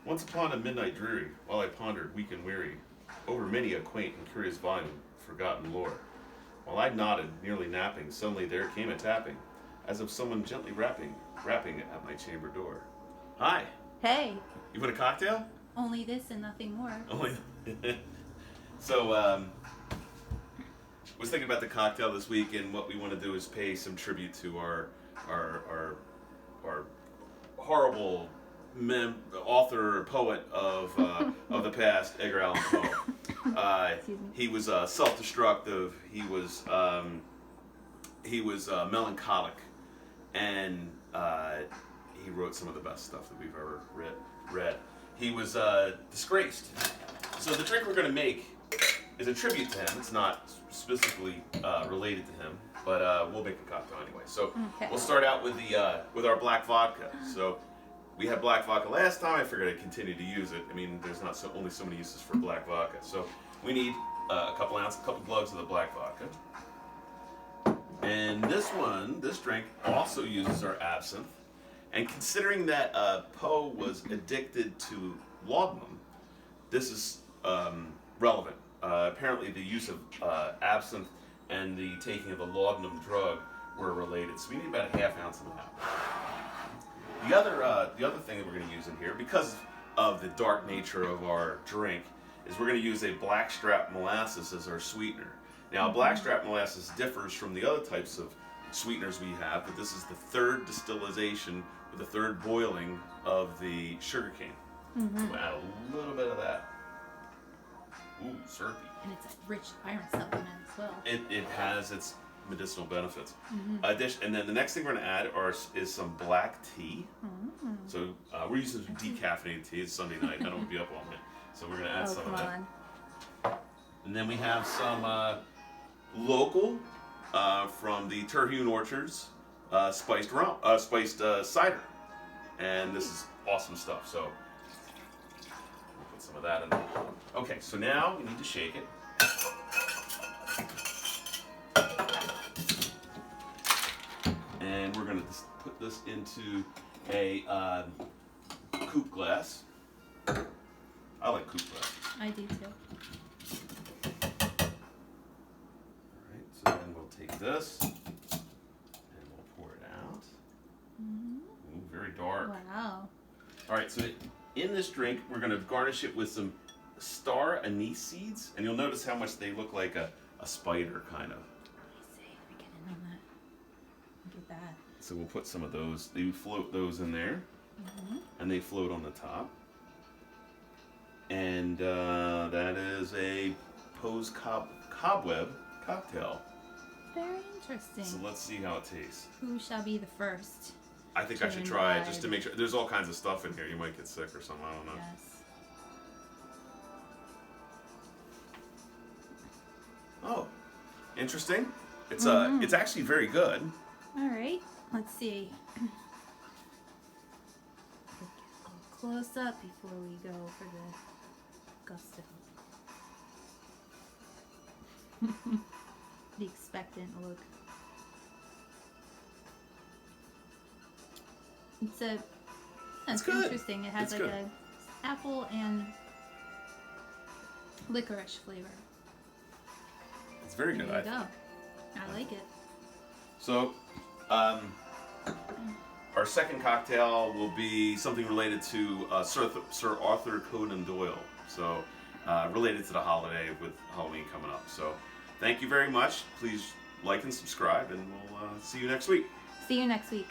Once upon a midnight dreary, while I pondered, weak and weary, over many a quaint and curious volume of forgotten lore, while I nodded, nearly napping, suddenly there came a tapping, as of someone gently rapping at my chamber door. Hi. Hey. You want a cocktail? Only this and nothing more. Only. So, was thinking about the cocktail this week, and what we want to do is pay some tribute to our horrible author or poet of the past, Edgar Allan Poe. He was self-destructive. He was melancholic, and he wrote some of the best stuff that we've ever read. He was disgraced. So the drink we're going to make is a tribute to him. It's not specifically related to him, but we'll make a cocktail anyway. So We'll start out with our black vodka. So we had black vodka last time. I figured I'd continue to use it. I mean, there's not only so many uses for black vodka. So we need a couple glugs of the black vodka. And this drink also uses our absinthe. And considering that Poe was addicted to laudanum, this is relevant. Apparently the use of absinthe and the taking of the laudanum drug were related. So we need about a half ounce of that. The other thing that we're going to use in here, because of the dark nature of our drink, is we're going to use a blackstrap molasses as our sweetener. Now, blackstrap molasses differs from the other types of sweeteners we have, but this is the third distillation, or the third boiling of the sugarcane. We'll add a little bit of that. Ooh, syrupy. And it's a rich iron supplement as well. It has its medicinal benefits. And then the next thing we're going to add is some black tea. So we're using some decaffeinated tea. It's Sunday night. I don't want to be up all night. So we're going to add some of that. And then we have some local from the Terhune Orchards spiced cider. And this is awesome stuff. So we'll put some of that in there. Okay, so now we need to shake it. And we're going to put this into a coupe glass. I like coupe glass. I do too. Alright, so then we'll take this and we'll pour it out. Ooh, very dark. Wow. Alright, so in this drink, we're going to garnish it with some star anise seeds. And you'll notice how much they look like a spider, kind of. Let me get in on that. Look at that. So we'll put some of those. They float those in there. And they float on the top. And that is a Poe's Cobweb cocktail. Very interesting. So let's see how it tastes. Who shall be the first? I think I should try it just to make sure. There's all kinds of stuff in here. You might get sick or something. I don't know. Yes. Oh, interesting. It's actually very good. All right. Let's see. Close up before we go for the gusto. The expectant look. It's good. Interesting. It has It's good. a apple and licorice flavor. It's very good. There you go. I like it. So, our second cocktail will be something related to Sir Arthur Conan Doyle. So, related to the holiday with Halloween coming up. So, thank you very much. Please like and subscribe, and we'll see you next week. See you next week.